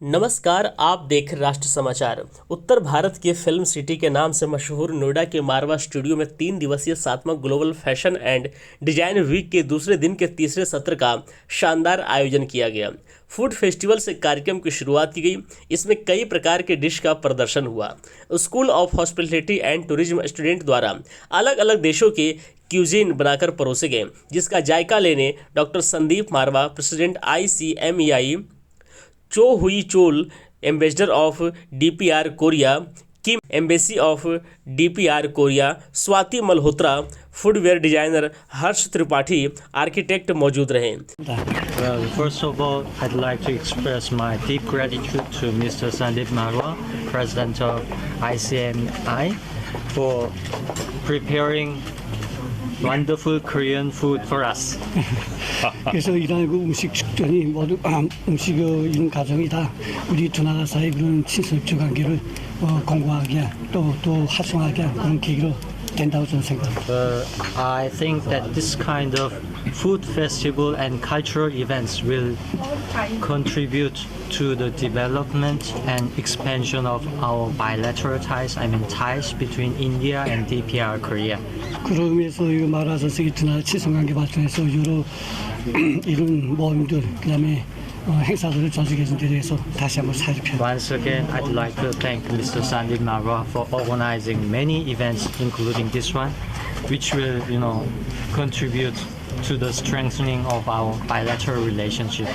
नमस्कार, आप देख राष्ट्र समाचार। उत्तर भारत के फिल्म सिटी के नाम से मशहूर नोएडा के मारवा स्टूडियो में 3 दिवसीय 7वां global fashion and design week के दूसरे दिन के तीसरे सत्र का शानदार आयोजन किया गया। फूड फेस्टिवल से कार्यक्रम की शुरुआत की गई। इसमें कई प्रकार के डिश का प्रदर्शन हुआ। School of hospitality and tourism student द्वारा अलग अलग देशों के क्यूजीन बनाकर परोसे गए, जिसका जायका लेने डॉक्टर संदीप मारवा, प्रेसिडेंट ICMEI, चो हुई Chola, ambassador of DPR Korea, Kim, embassy of DPR Korea, Swati Malhotra, foodware designer Harsh Tripathi, architect मौजूद रहे। Well, first of all, I'd like to express my deep gratitude to Mr. Sandeep Marwa, President of ICMI, for preparing wonderful Korean food for us. 그래서 이런 그 음식 식전이 모두 음식의 이런 과정이 다 우리 두 나라 사이 그런 친선협조 관계를 공고하게 또 활성화하게 하는 그런 계기로 된다고 저는 생각합니다. I think that this kind of food festival and cultural events will contribute to the development and expansion of our bilateral ties, ties between India and DPR Korea. 그런 의미에서 이거 말아서 이 두 나라 친선관계 발전에서 여러 이런 모임들 그다음에 행사들을 조직해 준 데 대해서 다시 한번 사죄 표현. Once again, I'd like to thank Mr. Sandeep Marwa for organizing many events, including this one, which will, contribute to the strengthening of our bilateral relationship.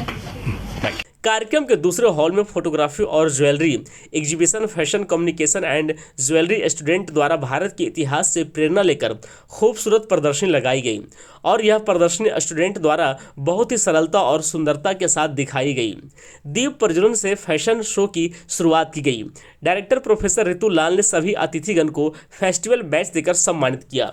कार्यक्रम के दूसरे hall में photography और jewellery exhibition, fashion, communication and jewellery student द्वारा भारत के इतिहास से प्रेरणा लेकर खूबसूरत प्रदर्शनी लगाई गई और यह प्रदर्शनी स्टूडेंट द्वारा बहुत ही सरलता और सुंदरता के साथ दिखाई गई। दीप प्रज्वलन से फैशन शो की शुरुआत की गई। डायरेक्टर प्रोफेसर ऋतु लाल ने सभी अतिथिगण को फेस्टिवल बैच देकर सम्मानित किया।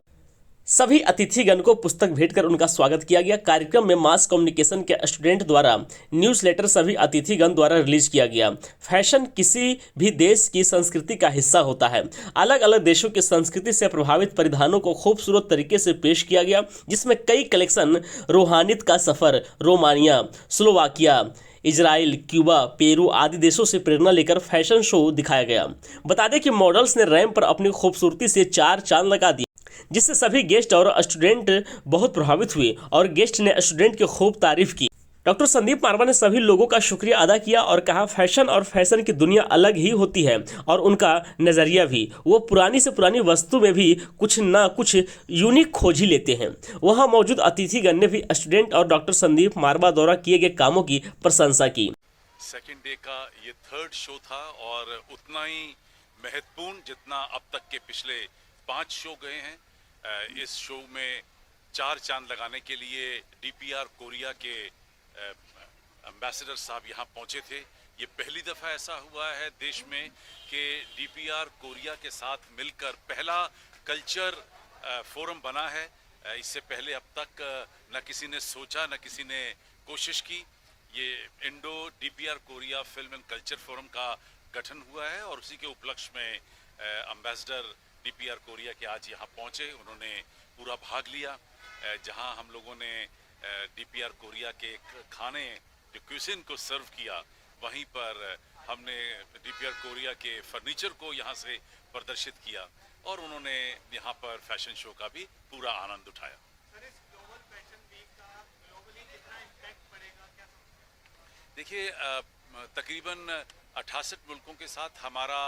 सभी अतिथिगण को पुस्तक भेंट कर उनका स्वागत किया गया। कार्यक्रम में मास कम्युनिकेशन के स्टूडेंट द्वारा न्यूज़लेटर सभी अतिथिगण द्वारा रिलीज किया गया। फैशन किसी भी देश की संस्कृति का हिस्सा होता है। अलग अलग देशों की संस्कृति से प्रभावित परिधानों को खूबसूरत तरीके से पेश किया गया, जिसमें कई कलेक्शन रूहानियत का सफ़र, Romania, Slovakia, Israel, Cuba, Peru आदि देशों से प्रेरणा लेकर फैशन शो दिखाया गया। बता दें कि मॉडल्स ने रैंप पर अपनी खूबसूरती से 4 चांद लगा दिए, जिससे सभी गेस्ट और स्टूडेंट बहुत प्रभावित हुए और गेस्ट ने स्टूडेंट की खूब तारीफ की। डॉक्टर संदीप मारवा ने सभी लोगों का शुक्रिया अदा किया और कहा, फैशन और फैशन की दुनिया अलग ही होती है और उनका नज़रिया भी। वो पुरानी से पुरानी वस्तु में भी कुछ ना कुछ यूनिक खोज ही लेते हैं। वहाँ मौजूद अतिथिगण ने भी स्टूडेंट और डॉक्टर संदीप मारवा द्वारा किए गए कामों की प्रशंसा की। सेकेंड डे का ये थर्ड शो था और उतना ही महत्वपूर्ण जितना अब तक के पिछले 5 शो गए हैं। इस शो में 4 चांद लगाने के लिए DPR कोरिया के एम्बेसडर साहब यहाँ पहुँचे थे। ये पहली दफ़ा ऐसा हुआ है देश में कि DPR कोरिया के साथ मिलकर पहला कल्चर फोरम बना है। इससे पहले अब तक न किसी ने सोचा, न किसी ने कोशिश की। ये Indo DPR Korea film and culture forum का गठन हुआ है और उसी के उपलक्ष्य में एम्बेसडर DPR कोरिया के आज यहाँ पहुँचे। उन्होंने पूरा भाग लिया, जहाँ हम लोगों ने DPR कोरिया के खाने जो क्यूजिन को सर्व किया, वहीं पर हमने DPR कोरिया के फर्नीचर को यहाँ से प्रदर्शित किया और उन्होंने यहाँ पर फैशन शो का भी पूरा आनंद उठाया। देखिए, तकरीबन 68 मुल्कों के साथ हमारा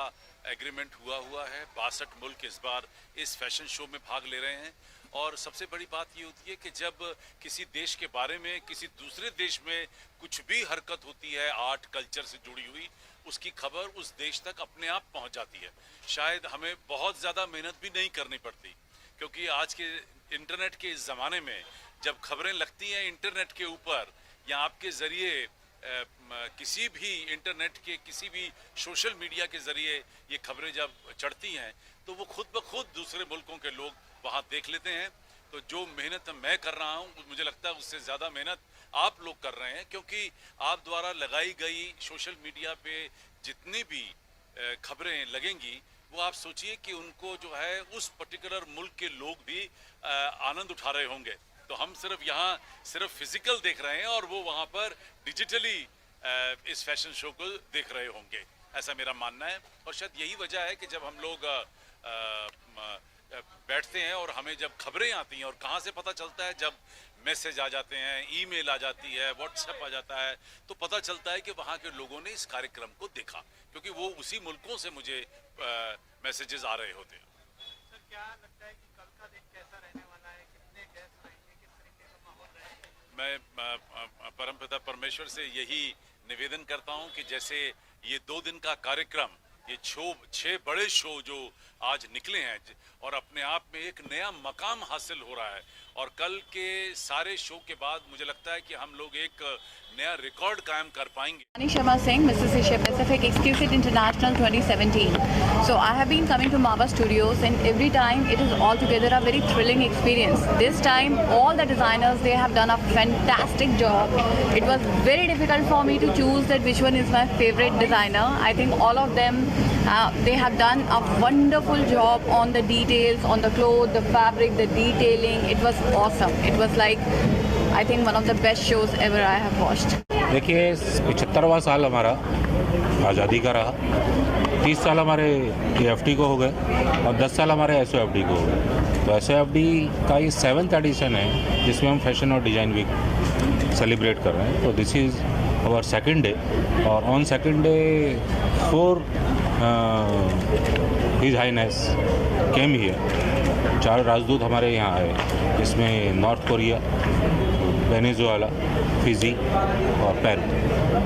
एग्रीमेंट हुआ है। 62 मुल्क इस बार इस फैशन शो में भाग ले रहे हैं और सबसे बड़ी बात ये होती है कि जब किसी देश के बारे में किसी दूसरे देश में कुछ भी हरकत होती है आर्ट कल्चर से जुड़ी हुई, उसकी खबर उस देश तक अपने आप पहुंच जाती है। शायद हमें बहुत ज़्यादा मेहनत भी नहीं करनी पड़ती, क्योंकि आज के इंटरनेट के इस ज़माने में जब खबरें लगती हैं इंटरनेट के ऊपर या आपके ज़रिए किसी भी इंटरनेट के किसी भी सोशल मीडिया के ज़रिए ये खबरें जब चढ़ती हैं तो वो खुद ब खुद दूसरे मुल्कों के लोग वहाँ देख लेते हैं। तो जो मेहनत मैं कर रहा हूँ, मुझे लगता है उससे ज़्यादा मेहनत आप लोग कर रहे हैं, क्योंकि आप द्वारा लगाई गई सोशल मीडिया पे जितनी भी खबरें लगेंगी, वो आप सोचिए कि उनको जो है उस पर्टिकुलर मुल्क के लोग भी आनंद उठा रहे होंगे। तो हम सिर्फ यहाँ सिर्फ फिजिकल देख रहे हैं और वो वहाँ पर डिजिटली इस फैशन शो को देख रहे होंगे, ऐसा मेरा मानना है। और शायद यही वजह है कि जब हम लोग बैठते हैं और हमें जब खबरें आती हैं, और कहाँ से पता चलता है, जब मैसेज आ जाते हैं, ईमेल आ जाती है, व्हाट्सएप आ जाता है, तो पता चलता है कि वहाँ के लोगों ने इस कार्यक्रम को देखा, क्योंकि वो उसी मुल्कों से मुझे मैसेजेस आ रहे होते हैं। सर, क्या लगता है कि कल का दिन कैसा रहने वाला है? कितने गेस्ट आएंगे, किस तरीके का माहौल रहेगा? मैं परमपिता परमेश्वर से यही निवेदन करता हूं कि जैसे ये 2 दिन का कार्यक्रम, ये 6 बड़े शो जो आज निकले हैं और अपने आप में एक नया मकाम हासिल हो रहा है, और कल के सारे शो के बाद मुझे लगता है कि हम लोग एक नया रिकॉर्ड कायम कर पाएंगे। Rani Sharma Singh, Mrs. Asia Pacific Exquisite International 2017. So I have been coming to Mava Studios, and every time it is altogether a very thrilling experience. This time all the designers, they have done a fantastic job. It was very difficult for me to choose that which one is my favorite designer. I think all of them, they have done a wonderful job on the details, on the clothes, the fabric, the detailing. It was awesome. It was like, I think, one of the best shows ever I have watched. देखिए, 75वां साल हमारा आज़ादी का रहा, 30 साल हमारे AFD को हो गए और 10 साल हमारे SOFD को हो गए। तो SOFD का ये 7th एडिशन है जिसमें हम फैशन और डिज़ाइन वीक सेलिब्रेट कर रहे हैं। तो this is our 2nd day, और on 2nd day 4 his highness came here. 4 राजदूत हमारे यहाँ आए, जिसमें नॉर्थ कोरिया, वेनेजुएला, फिजी और पेरू।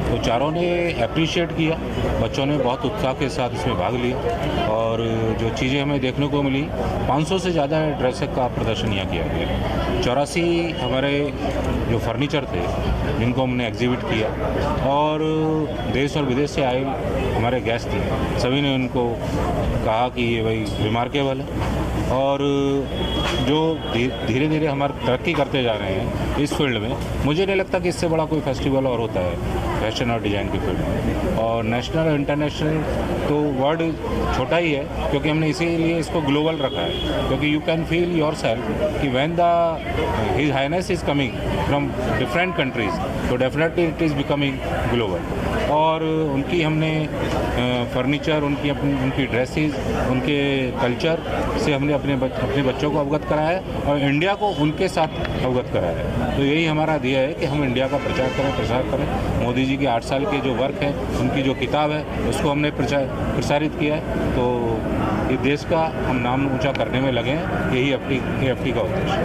तो चारों ने अप्रिशिएट किया, बच्चों ने बहुत उत्साह के साथ इसमें भाग लिया, और जो चीज़ें हमें देखने को मिली, 500 से ज़्यादा ड्रेस का प्रदर्शन यहाँ किया गया। 84 हमारे जो फर्नीचर थे जिनको हमने एग्जिबिट किया, और देश और विदेश से आए हमारे गेस्ट थे, सभी ने उनको कहा कि ये भाई रिमार्केबल है, और जो धीरे धीरे हमारे तरक्की करते जा रहे हैं इस फील्ड में, मुझे नहीं लगता कि इससे बड़ा कोई फेस्टिवल और होता है फैशन और डिज़ाइन के फील्ड में। और नेशनल और इंटरनेशनल तो वर्ड छोटा ही है, क्योंकि हमने इसीलिए इसको ग्लोबल रखा है, क्योंकि you can feel yourself कि when the his highness is coming from different countries, तो definitely it is becoming global. और उनकी हमने फर्नीचर, उनकी ड्रेसेस, उनके कल्चर से हमने अपने बच्चों को अवगत कराया है, और इंडिया को उनके साथ अवगत कराया है। तो यही हमारा ध्येय है कि हम इंडिया का प्रसार करें। मोदी जी के 8 साल के जो वर्क है, उनकी जो किताब है, उसको हमने प्रसारित किया है। तो ये देश का हम नाम ऊंचा करने में लगे हैं, यही AFD का उद्देश्य है।